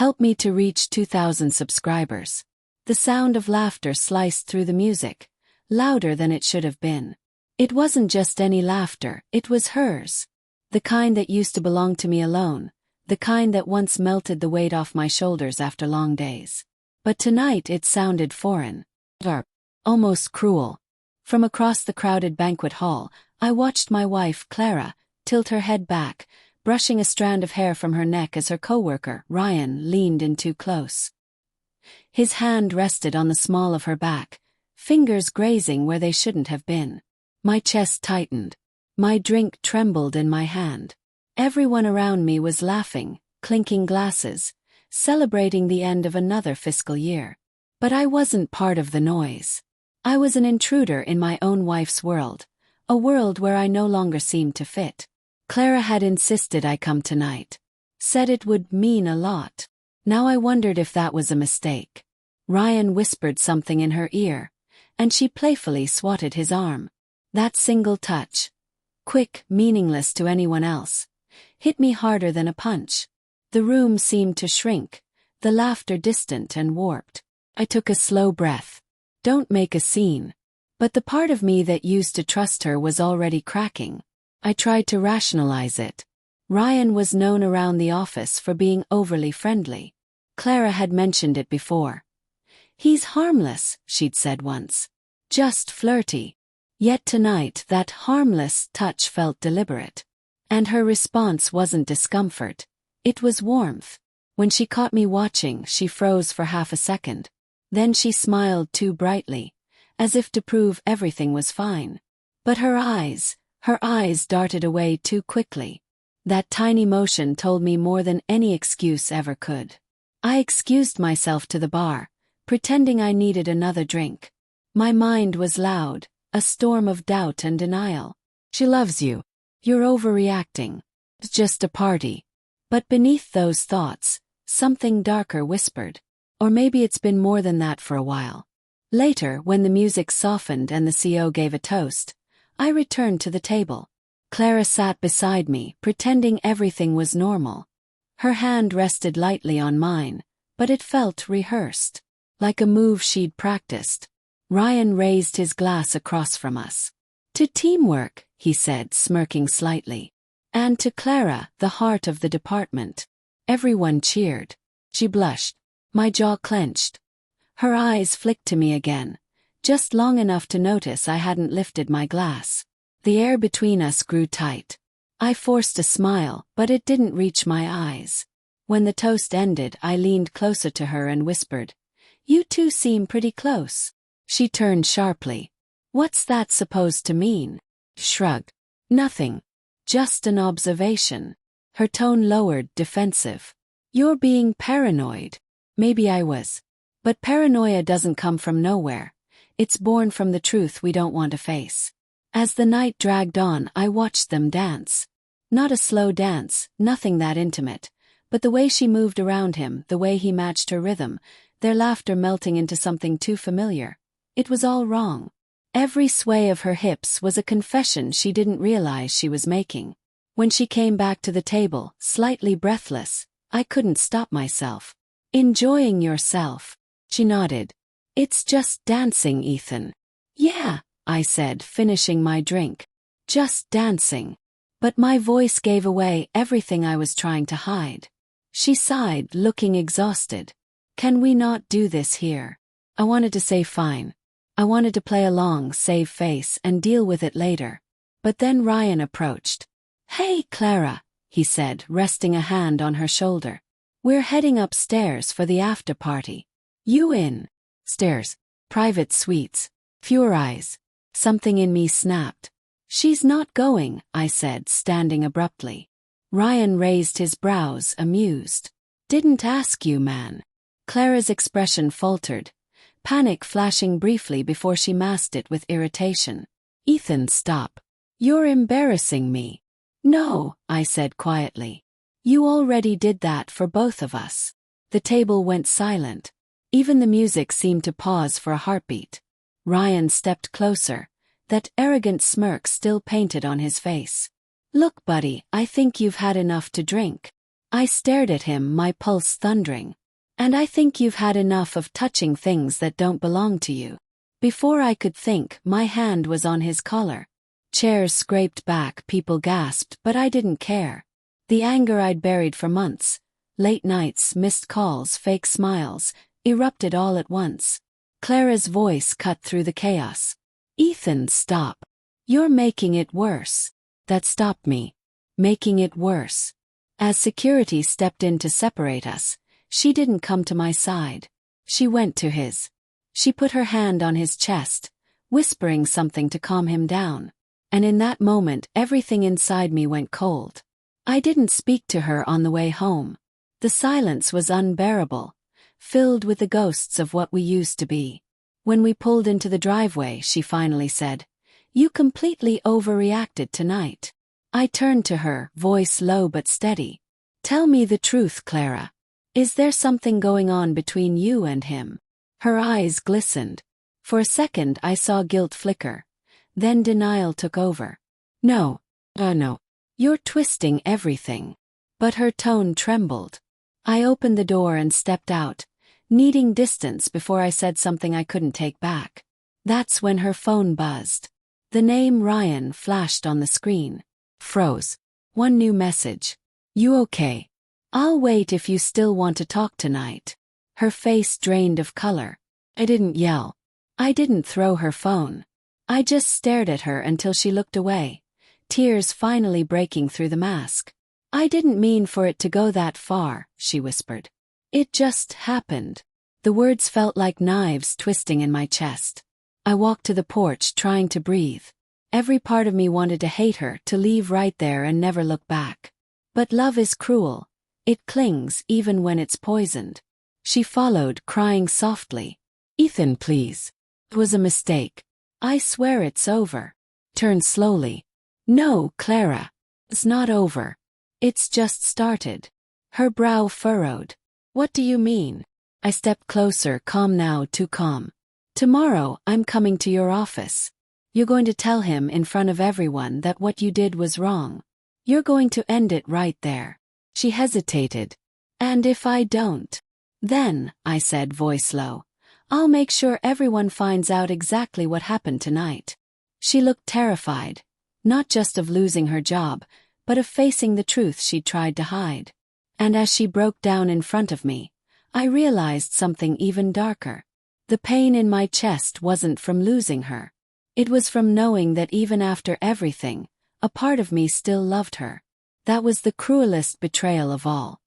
Help me to reach 2,000 subscribers. The sound of laughter sliced through the music, louder than it should have been. It wasn't just any laughter, it was hers. The kind that used to belong to me alone, the kind that once melted the weight off my shoulders after long days. But tonight it sounded foreign. Almost cruel. From across the crowded banquet hall, I watched my wife, Clara, tilt her head back, brushing a strand of hair from her neck as her coworker, Ryan, leaned in too close. His hand rested on the small of her back, fingers grazing where they shouldn't have been. My chest tightened. My drink trembled in my hand. Everyone around me was laughing, clinking glasses, celebrating the end of another fiscal year. But I wasn't part of the noise. I was an intruder in my own wife's world, a world where I no longer seemed to fit. Clara had insisted I come tonight. Said it would mean a lot. Now I wondered if that was a mistake. Ryan whispered something in her ear, and she playfully swatted his arm. That single touch, quick, meaningless to anyone else, hit me harder than a punch. The room seemed to shrink, the laughter distant and warped. I took a slow breath. Don't make a scene. But the part of me that used to trust her was already cracking. I tried to rationalize it. Ryan was known around the office for being overly friendly. Clara had mentioned it before. He's harmless, she'd said once. Just flirty. Yet tonight that harmless touch felt deliberate. And her response wasn't discomfort. It was warmth. When she caught me watching, she froze for half a second. Then she smiled too brightly, as if to prove everything was fine. But her eyes darted away too quickly. That tiny motion told me more than any excuse ever could. I excused myself to the bar, pretending I needed another drink. My mind was loud, a storm of doubt and denial. She loves you. You're overreacting. It's just a party. But beneath those thoughts, something darker whispered. Or maybe it's been more than that for a while. Later, when the music softened and the CO gave a toast, I returned to the table. Clara sat beside me, pretending everything was normal. Her hand rested lightly on mine, but it felt rehearsed, like a move she'd practiced. Ryan raised his glass across from us. To teamwork, he said, smirking slightly. And to Clara, the heart of the department. Everyone cheered. She blushed. My jaw clenched. Her eyes flicked to me again, just long enough to notice I hadn't lifted my glass. The air between us grew tight. I forced a smile, but it didn't reach my eyes. When the toast ended, I leaned closer to her and whispered, "You two seem pretty close." She turned sharply. "What's that supposed to mean?" Shrugged. "Nothing. Just an observation." Her tone lowered, defensive. "You're being paranoid." Maybe I was. But paranoia doesn't come from nowhere. It's born from the truth we don't want to face. As the night dragged on, I watched them dance. Not a slow dance, nothing that intimate, but the way she moved around him, the way he matched her rhythm, their laughter melting into something too familiar. It was all wrong. Every sway of her hips was a confession she didn't realize she was making. When she came back to the table, slightly breathless, I couldn't stop myself. "Enjoying yourself?" She nodded. "It's just dancing, Ethan." "Yeah," I said, finishing my drink. "Just dancing." But my voice gave away everything I was trying to hide. She sighed, looking exhausted. "Can we not do this here?" I wanted to say fine. I wanted to play along, save face, and deal with it later. But then Ryan approached. "Hey, Clara," he said, resting a hand on her shoulder. "We're heading upstairs for the after party. You in?" Stairs. Private suites. Fewer eyes. Something in me snapped. "She's not going," I said, standing abruptly. Ryan raised his brows, amused. "Didn't ask you, man." Clara's expression faltered, panic flashing briefly before she masked it with irritation. "Ethan, stop. You're embarrassing me." "No," I said quietly. "You already did that for both of us." The table went silent. Even the music seemed to pause for a heartbeat. Ryan stepped closer, that arrogant smirk still painted on his face. "Look, buddy, I think you've had enough to drink." I stared at him, my pulse thundering. And I think you've had enough of touching things that don't belong to you. Before I could think, my hand was on his collar. Chairs scraped back, people gasped, but I didn't care. The anger I'd buried for months, late nights, missed calls, fake smiles, erupted all at once. Clara's voice cut through the chaos. Ethan, stop. You're making it worse. That stopped me. Making it worse. As security stepped in to separate us, she didn't come to my side. She went to his. She put her hand on his chest, whispering something to calm him down. And in that moment, everything inside me went cold. I didn't speak to her on the way home. The silence was unbearable, filled with the ghosts of what we used to be. When we pulled into the driveway, she finally said, "You completely overreacted tonight." I turned to her, voice low but steady. "Tell me the truth, Clara. Is there something going on between you and him?" Her eyes glistened. For a second I saw guilt flicker. Then denial took over. No. You're twisting everything." But her tone trembled. I opened the door and stepped out, needing distance before I said something I couldn't take back. That's when her phone buzzed. The name Ryan flashed on the screen. Froze. One new message. "You okay? I'll wait if you still want to talk tonight." Her face drained of color. I didn't yell. I didn't throw her phone. I just stared at her until she looked away, tears finally breaking through the mask. "I didn't mean for it to go that far," she whispered. "It just happened." The words felt like knives twisting in my chest. I walked to the porch, trying to breathe. Every part of me wanted to hate her, to leave right there and never look back. But love is cruel. It clings even when it's poisoned. She followed, crying softly. "Ethan, please. It was a mistake. I swear it's over." Turned slowly. "No, Clara. It's not over. It's just started." Her brow furrowed. "What do you mean?" I stepped closer, calm now, too calm. "Tomorrow, I'm coming to your office. You're going to tell him in front of everyone that what you did was wrong. You're going to end it right there." She hesitated. "And if I don't?" "Then," I said, voice low, "I'll make sure everyone finds out exactly what happened tonight." She looked terrified, not just of losing her job, but of facing the truth she'd tried to hide. And as she broke down in front of me, I realized something even darker. The pain in my chest wasn't from losing her. It was from knowing that even after everything, a part of me still loved her. That was the cruelest betrayal of all.